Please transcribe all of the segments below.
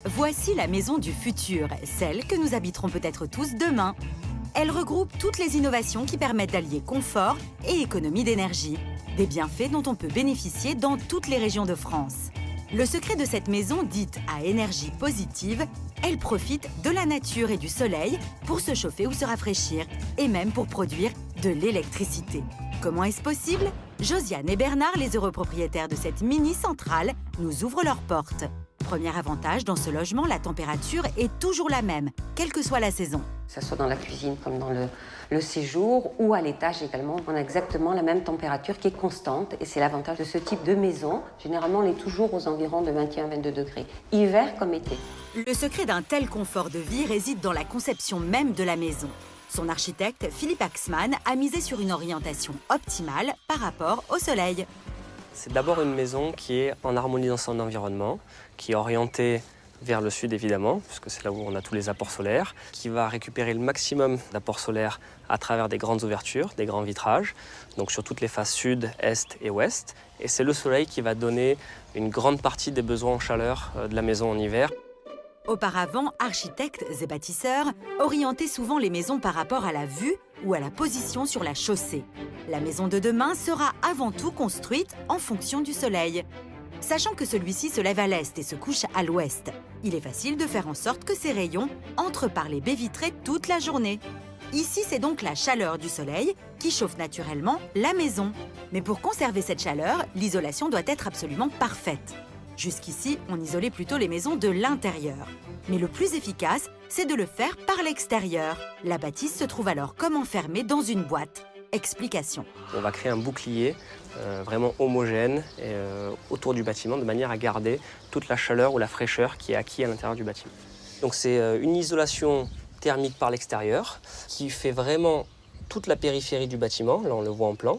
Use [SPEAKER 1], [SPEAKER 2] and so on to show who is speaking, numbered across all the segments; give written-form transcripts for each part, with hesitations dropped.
[SPEAKER 1] Voici la maison du futur, celle que nous habiterons peut-être tous demain. Elle regroupe toutes les innovations qui permettent d'allier confort et économie d'énergie. Des bienfaits dont on peut bénéficier dans toutes les régions de France. Le secret de cette maison dite à énergie positive, elle profite de la nature et du soleil pour se chauffer ou se rafraîchir, et même pour produire de l'électricité. Comment est-ce possible? Josiane et Bernard, les heureux propriétaires de cette mini-centrale, nous ouvrent leurs portes. Premier avantage, dans ce logement, la température est toujours la même, quelle que soit la saison.
[SPEAKER 2] Que ce soit dans la cuisine comme dans le séjour ou à l'étage également, on a exactement la même température qui est constante et c'est l'avantage de ce type de maison. Généralement, on est toujours aux environs de 21-22 degrés, hiver comme été.
[SPEAKER 1] Le secret d'un tel confort de vie réside dans la conception même de la maison. Son architecte, Philippe Axman, a misé sur une orientation optimale par rapport au soleil.
[SPEAKER 3] C'est d'abord une maison qui est en harmonie dans son environnement, qui est orientée vers le sud évidemment, puisque c'est là où on a tous les apports solaires, qui va récupérer le maximum d'apports solaires à travers des grandes ouvertures, des grands vitrages, donc sur toutes les faces sud, est et ouest. Et c'est le soleil qui va donner une grande partie des besoins en chaleur de la maison en hiver.
[SPEAKER 1] Auparavant, architectes et bâtisseurs orientaient souvent les maisons par rapport à la vue ou à la position sur la chaussée. La maison de demain sera avant tout construite en fonction du soleil. Sachant que celui-ci se lève à l'est et se couche à l'ouest, il est facile de faire en sorte que ces rayons entrent par les baies vitrées toute la journée. Ici, c'est donc la chaleur du soleil qui chauffe naturellement la maison. Mais pour conserver cette chaleur, l'isolation doit être absolument parfaite. Jusqu'ici, on isolait plutôt les maisons de l'intérieur. Mais le plus efficace, c'est de le faire par l'extérieur. La bâtisse se trouve alors comme enfermée dans une boîte. Explication.
[SPEAKER 3] On va créer un bouclier vraiment homogène autour du bâtiment de manière à garder toute la chaleur ou la fraîcheur qui est acquise à l'intérieur du bâtiment. Donc c'est une isolation thermique par l'extérieur qui fait vraiment toute la périphérie du bâtiment, là on le voit en plan,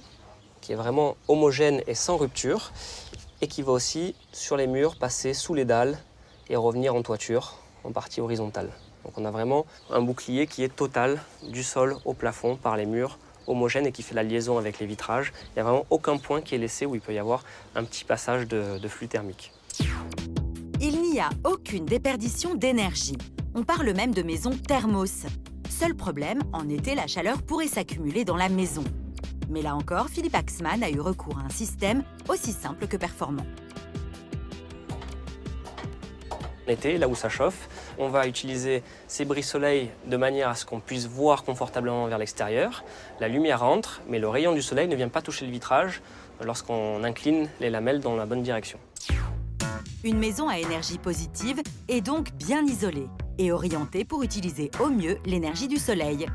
[SPEAKER 3] qui est vraiment homogène et sans rupture et qui va aussi sur les murs passer sous les dalles et revenir en toiture en partie horizontale. Donc on a vraiment un bouclier qui est total du sol au plafond par les murs homogène et qui fait la liaison avec les vitrages. Il n'y a vraiment aucun point qui est laissé où il peut y avoir un petit passage de flux thermique.
[SPEAKER 1] Il n'y a aucune déperdition d'énergie. On parle même de maison thermos. Seul problème, en été, la chaleur pourrait s'accumuler dans la maison. Mais là encore, Philippe Axman a eu recours à un système aussi simple que performant.
[SPEAKER 3] En été, là où ça chauffe, on va utiliser ces brise-soleil de manière à ce qu'on puisse voir confortablement vers l'extérieur. La lumière entre, mais le rayon du soleil ne vient pas toucher le vitrage lorsqu'on incline les lamelles dans la bonne direction.
[SPEAKER 1] Une maison à énergie positive est donc bien isolée et orientée pour utiliser au mieux l'énergie du soleil.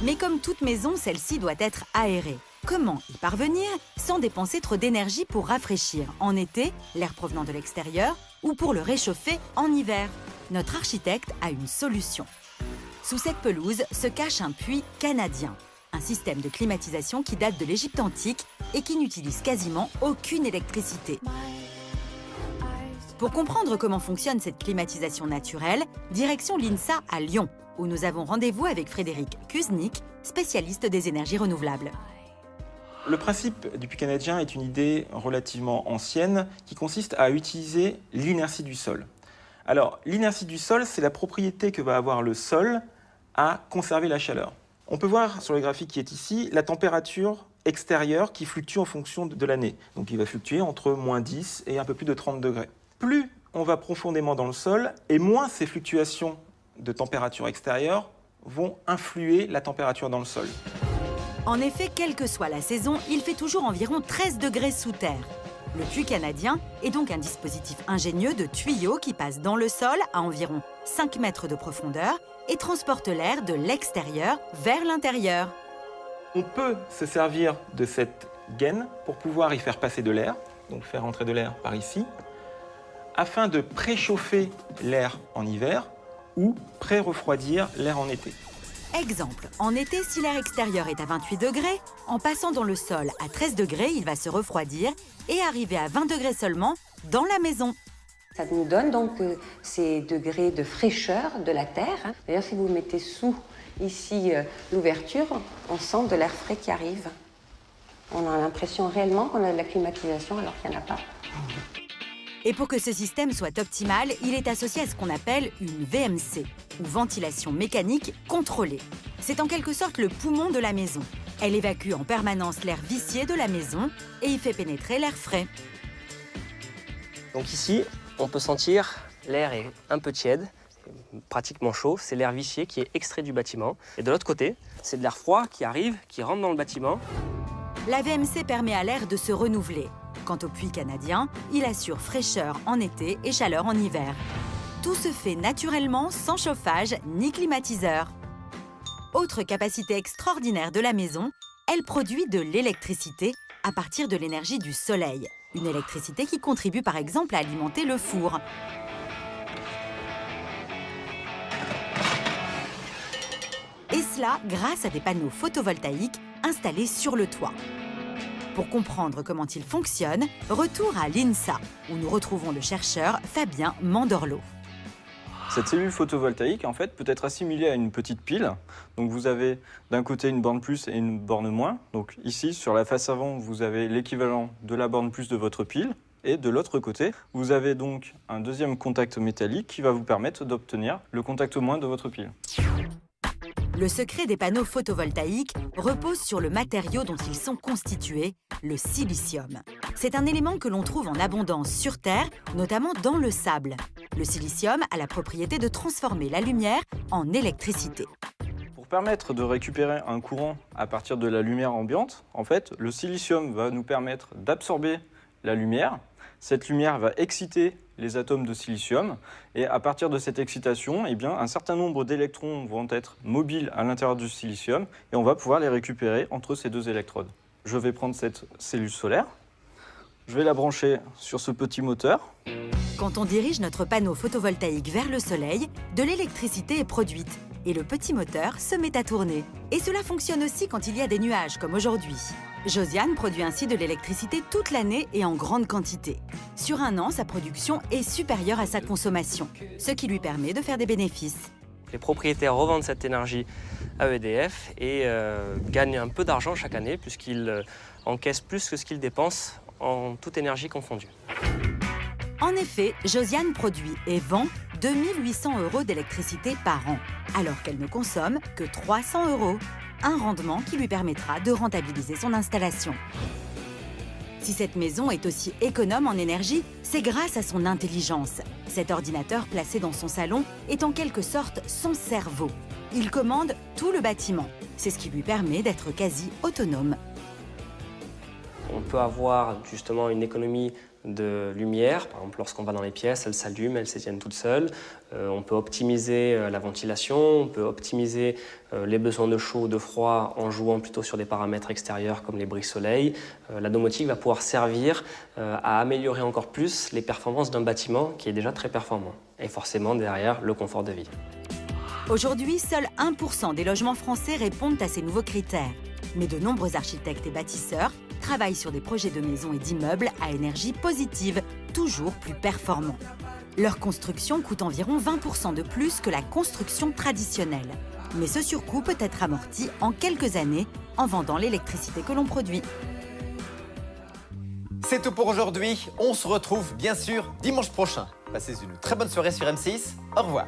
[SPEAKER 1] Mais comme toute maison, celle-ci doit être aérée. Comment y parvenir sans dépenser trop d'énergie pour rafraîchir en été l'air provenant de l'extérieur ou pour le réchauffer en hiver? Notre architecte a une solution. Sous cette pelouse se cache un puits canadien, un système de climatisation qui date de l'Égypte antique et qui n'utilise quasiment aucune électricité. Pour comprendre comment fonctionne cette climatisation naturelle, direction l'INSA à Lyon, où nous avons rendez-vous avec Frédéric Kuznick, spécialiste des énergies renouvelables.
[SPEAKER 4] Le principe du puits canadien est une idée relativement ancienne qui consiste à utiliser l'inertie du sol. Alors, l'inertie du sol, c'est la propriété que va avoir le sol à conserver la chaleur. On peut voir sur le graphique qui est ici la température extérieure qui fluctue en fonction de l'année. Donc, il va fluctuer entre moins 10 et un peu plus de 30 degrés. Plus on va profondément dans le sol, et moins ces fluctuations de température extérieure vont influer la température dans le sol.
[SPEAKER 1] En effet, quelle que soit la saison, il fait toujours environ 13 degrés sous terre. Le puits canadien est donc un dispositif ingénieux de tuyaux qui passe dans le sol à environ 5 mètres de profondeur et transporte l'air de l'extérieur vers l'intérieur.
[SPEAKER 4] On peut se servir de cette gaine pour pouvoir y faire passer de l'air, donc faire entrer de l'air par ici, afin de préchauffer l'air en hiver ou pré-refroidir l'air en été.
[SPEAKER 1] Exemple, en été, si l'air extérieur est à 28 degrés, en passant dans le sol à 13 degrés, il va se refroidir et arriver à 20 degrés seulement dans la maison.
[SPEAKER 2] Ça nous donne donc ces degrés de fraîcheur de la terre. D'ailleurs, si vous mettez sous ici l'ouverture, on sent de l'air frais qui arrive. On a l'impression réellement qu'on a de la climatisation alors qu'il n'y en a pas.
[SPEAKER 1] Et pour que ce système soit optimal, il est associé à ce qu'on appelle une VMC, ou ventilation mécanique contrôlée. C'est en quelque sorte le poumon de la maison. Elle évacue en permanence l'air vicié de la maison et y fait pénétrer l'air frais.
[SPEAKER 3] Donc ici, on peut sentir l'air est un peu tiède, pratiquement chaud. C'est l'air vicié qui est extrait du bâtiment. Et de l'autre côté, c'est de l'air froid qui arrive, qui rentre dans le bâtiment.
[SPEAKER 1] La VMC permet à l'air de se renouveler. Quant au puits canadien, il assure fraîcheur en été et chaleur en hiver. Tout se fait naturellement sans chauffage ni climatiseur. Autre capacité extraordinaire de la maison, elle produit de l'électricité à partir de l'énergie du soleil. Une électricité qui contribue par exemple à alimenter le four. Et cela grâce à des panneaux photovoltaïques installés sur le toit. Pour comprendre comment il fonctionne, retour à l'INSA, où nous retrouvons le chercheur Fabien Mandorlo.
[SPEAKER 4] Cette cellule photovoltaïque, en fait, peut être assimilée à une petite pile. Donc vous avez d'un côté une borne plus et une borne moins. Donc ici, sur la face avant, vous avez l'équivalent de la borne plus de votre pile. Et de l'autre côté, vous avez donc un deuxième contact métallique qui va vous permettre d'obtenir le contact moins de votre pile.
[SPEAKER 1] Le secret des panneaux photovoltaïques repose sur le matériau dont ils sont constitués, le silicium. C'est un élément que l'on trouve en abondance sur Terre, notamment dans le sable. Le silicium a la propriété de transformer la lumière en électricité.
[SPEAKER 4] Pour permettre de récupérer un courant à partir de la lumière ambiante, en fait, le silicium va nous permettre d'absorber la lumière. Cette lumière va exciter les atomes de silicium et à partir de cette excitation, eh bien, un certain nombre d'électrons vont être mobiles à l'intérieur du silicium et on va pouvoir les récupérer entre ces deux électrodes. Je vais prendre cette cellule solaire, je vais la brancher sur ce petit moteur.
[SPEAKER 1] Quand on dirige notre panneau photovoltaïque vers le soleil, de l'électricité est produite et le petit moteur se met à tourner. Et cela fonctionne aussi quand il y a des nuages comme aujourd'hui. Josiane produit ainsi de l'électricité toute l'année et en grande quantité. Sur un an, sa production est supérieure à sa consommation, ce qui lui permet de faire des bénéfices.
[SPEAKER 3] Les propriétaires revendent cette énergie à EDF et gagnent un peu d'argent chaque année puisqu'ils encaissent plus que ce qu'ils dépensent en toute énergie confondue.
[SPEAKER 1] En effet, Josiane produit et vend 2 800 € d'électricité par an, alors qu'elle ne consomme que 300 €. Un rendement qui lui permettra de rentabiliser son installation. Si cette maison est aussi économe en énergie, c'est grâce à son intelligence. Cet ordinateur placé dans son salon est en quelque sorte son cerveau. Il commande tout le bâtiment. C'est ce qui lui permet d'être quasi autonome.
[SPEAKER 3] On peut avoir justement une économie de lumière. Par exemple, lorsqu'on va dans les pièces, elles s'allument, elles s'éteignent toutes seules. On peut optimiser la ventilation, on peut optimiser les besoins de chaud ou de froid en jouant plutôt sur des paramètres extérieurs comme les brise-soleil. La domotique va pouvoir servir à améliorer encore plus les performances d'un bâtiment qui est déjà très performant. Et forcément, derrière, le confort de vie.
[SPEAKER 1] Aujourd'hui, seul 1% des logements français répondent à ces nouveaux critères. Mais de nombreux architectes et bâtisseurs travaillent sur des projets de maisons et d'immeubles à énergie positive, toujours plus performants. Leur construction coûte environ 20% de plus que la construction traditionnelle. Mais ce surcoût peut être amorti en quelques années en vendant l'électricité que l'on produit.
[SPEAKER 5] C'est tout pour aujourd'hui. On se retrouve bien sûr dimanche prochain. Passez une très bonne soirée sur M6. Au revoir.